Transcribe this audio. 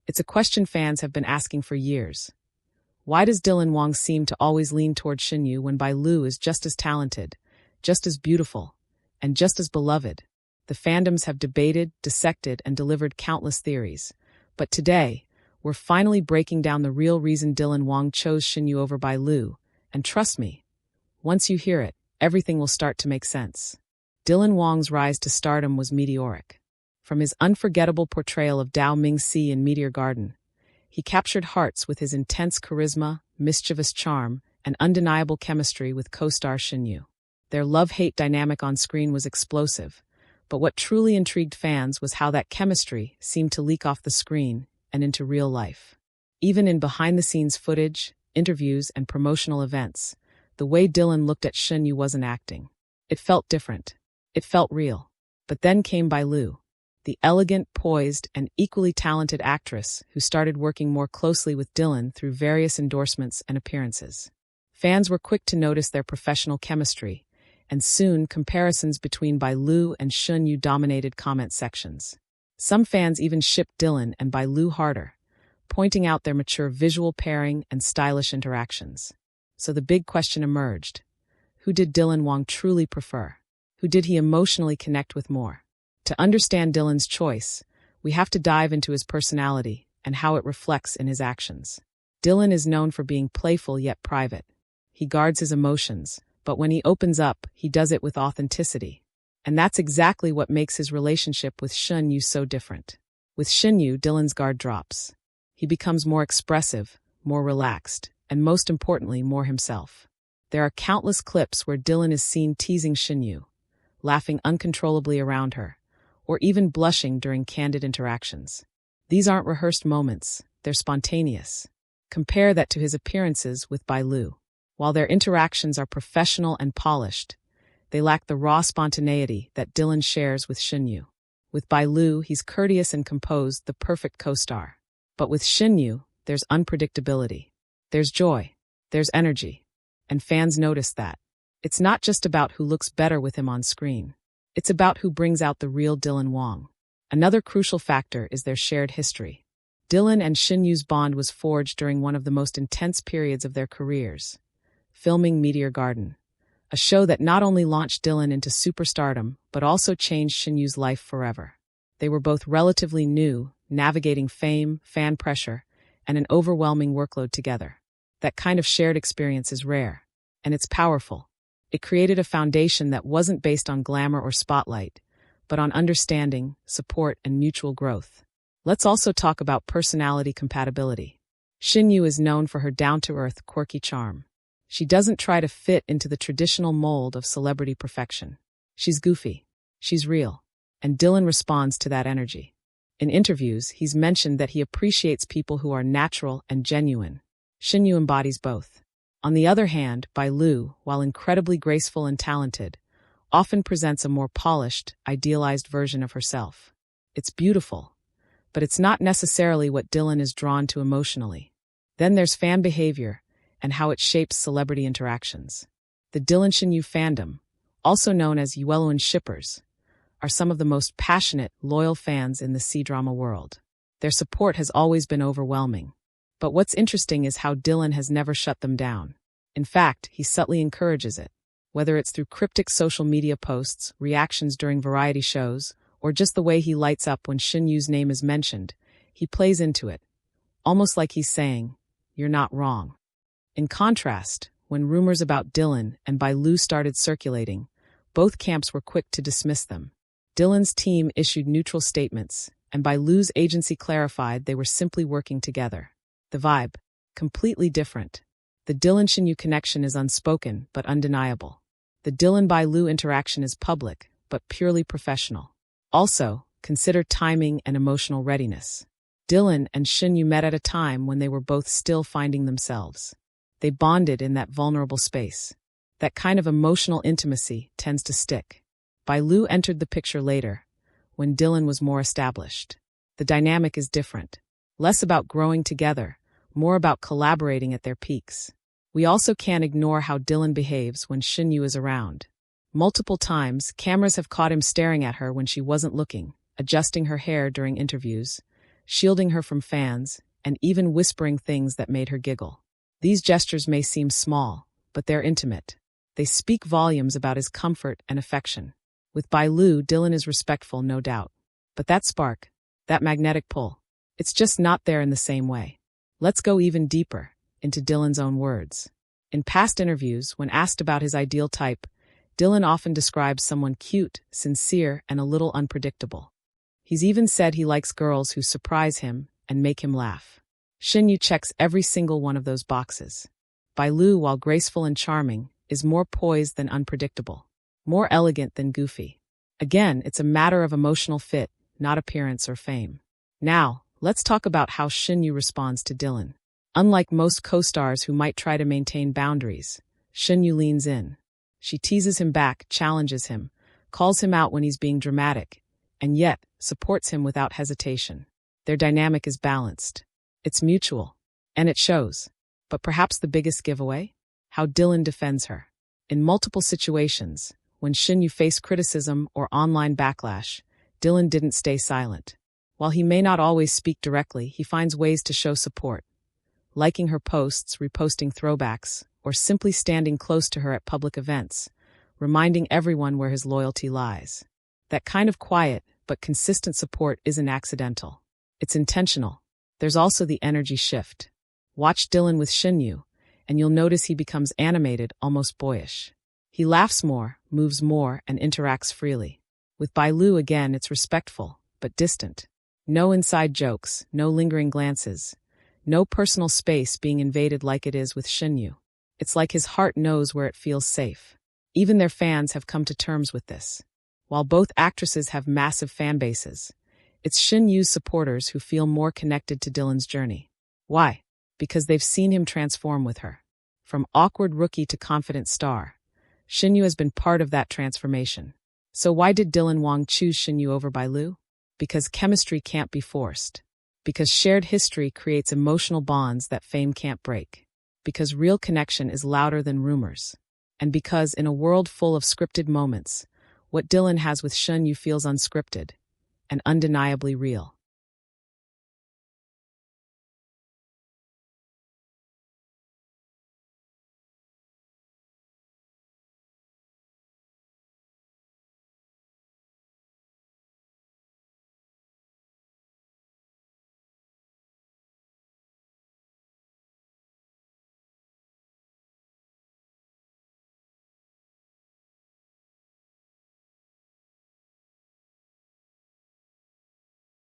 It's a question fans have been asking for years. Why does Wang seem to always lean toward Shen when bailu is just as talented, just as beautiful, and just as beloved? The fandoms have debated, dissected, and delivered countless theories. But today, we're finally breaking down the real reason Wang chose Shen over bailu, and trust me, once you hear it, everything will start to make sense. Wang's rise to stardom was meteoric. From his unforgettable portrayal of Dao Mingxi in Meteor Garden, he captured hearts with his intense charisma, mischievous charm, and undeniable chemistry with co-star Shen. Their love-hate dynamic on screen was explosive, but what truly intrigued fans was how that chemistry seemed to leak off the screen and into real life. Even in behind-the-scenes footage, interviews, and promotional events, the way Dylan looked at Shen wasn't acting. It felt different. It felt real. But then came bailu, the elegant, poised, and equally talented actress who started working more closely with Dylan through various endorsements and appearances. Fans were quick to notice their professional chemistry, and soon comparisons between bailu and Shen dominated comment sections. Some fans even shipped Dylan and bailu harder, pointing out their mature visual pairing and stylish interactions. So the big question emerged. Who did Wang truly prefer? Who did he emotionally connect with more? To understand Dylan's choice, we have to dive into his personality and how it reflects in his actions. Dylan is known for being playful yet private. He guards his emotions, but when he opens up, he does it with authenticity. And that's exactly what makes his relationship with Shen so different. With Shen, Dylan's guard drops. He becomes more expressive, more relaxed, and most importantly, more himself. There are countless clips where Dylan is seen teasing Shen, laughing uncontrollably around her, or even blushing during candid interactions. These aren't rehearsed moments, they're spontaneous. Compare that to his appearances with bailu. While their interactions are professional and polished, they lack the raw spontaneity that Dylan shares with Shen. With bailu, he's courteous and composed, the perfect co-star. But with Shen, there's unpredictability. There's joy. There's energy. And fans notice that. It's not just about who looks better with him on screen. It's about who brings out the real Wang. Another crucial factor is their shared history. Dylan and Shen bond was forged during one of the most intense periods of their careers, filming Meteor Garden, a show that not only launched Dylan into superstardom, but also changed Shen life forever. They were both relatively new, navigating fame, fan pressure, and an overwhelming workload together. That kind of shared experience is rare, and it's powerful. It created a foundation that wasn't based on glamour or spotlight, but on understanding, support, and mutual growth. Let's also talk about personality compatibility. Shen is known for her down-to-earth, quirky charm. She doesn't try to fit into the traditional mold of celebrity perfection. She's goofy. She's real. And Dylan responds to that energy. In interviews, he's mentioned that he appreciates people who are natural and genuine. Shen embodies both. On the other hand, bailu, while incredibly graceful and talented, often presents a more polished, idealized version of herself. It's beautiful, but it's not necessarily what Dylan is drawn to emotionally. Then there's fan behavior and how it shapes celebrity interactions. The Dylan-Shen fandom, also known as Yueluan shippers, are some of the most passionate, loyal fans in the C-drama world. Their support has always been overwhelming. But what's interesting is how Dylan has never shut them down. In fact, he subtly encourages it. Whether it's through cryptic social media posts, reactions during variety shows, or just the way he lights up when Shen name is mentioned, he plays into it, almost like he's saying, "You're not wrong." In contrast, when rumors about Dylan and bailu started circulating, both camps were quick to dismiss them. Dylan's team issued neutral statements, and bailu's agency clarified they were simply working together. The vibe, completely different. The Dylan-Shen connection is unspoken but undeniable. The Dylan-bailu interaction is public but purely professional. Also, consider timing and emotional readiness. Dylan and Shen met at a time when they were both still finding themselves. They bonded in that vulnerable space. That kind of emotional intimacy tends to stick. Bailu entered the picture later, when Dylan was more established. The dynamic is different. Less about growing together, more about collaborating at their peaks. We also can't ignore how Dylan behaves when Shen is around. Multiple times, cameras have caught him staring at her when she wasn't looking, adjusting her hair during interviews, shielding her from fans, and even whispering things that made her giggle. These gestures may seem small, but they're intimate. They speak volumes about his comfort and affection. With Bailu, Dylan is respectful, no doubt. But that spark, that magnetic pull, it's just not there in the same way. Let's go even deeper, into Dylan's own words. In past interviews, when asked about his ideal type, Dylan often describes someone cute, sincere, and a little unpredictable. He's even said he likes girls who surprise him and make him laugh. Shen checks every single one of those boxes. Bailu, while graceful and charming, is more poised than unpredictable, more elegant than goofy. Again, it's a matter of emotional fit, not appearance or fame. Now, let's talk about how Shen responds to Dylan. Unlike most co-stars who might try to maintain boundaries, Shen leans in. She teases him back, challenges him, calls him out when he's being dramatic, and yet supports him without hesitation. Their dynamic is balanced. It's mutual, and it shows. But perhaps the biggest giveaway? How Dylan defends her. In multiple situations, when Shen faced criticism or online backlash, Dylan didn't stay silent. While he may not always speak directly, he finds ways to show support. Liking her posts, reposting throwbacks, or simply standing close to her at public events, reminding everyone where his loyalty lies. That kind of quiet but consistent support isn't accidental. It's intentional. There's also the energy shift. Watch Dylan with Shen, and you'll notice he becomes animated, almost boyish. He laughs more, moves more, and interacts freely. With Bailu, again, it's respectful, but distant. No inside jokes, no lingering glances, no personal space being invaded like it is with Shen. It's like his heart knows where it feels safe. Even their fans have come to terms with this. While both actresses have massive fan bases, it's Shen supporters who feel more connected to Dylan's journey. Why? Because they've seen him transform with her. From awkward rookie to confident star, Shen has been part of that transformation. So why did Dylan Wang choose Shen over Bailu? Because chemistry can't be forced. Because shared history creates emotional bonds that fame can't break. Because real connection is louder than rumors. And because in a world full of scripted moments, what Dylan has with Shen feels unscripted and undeniably real.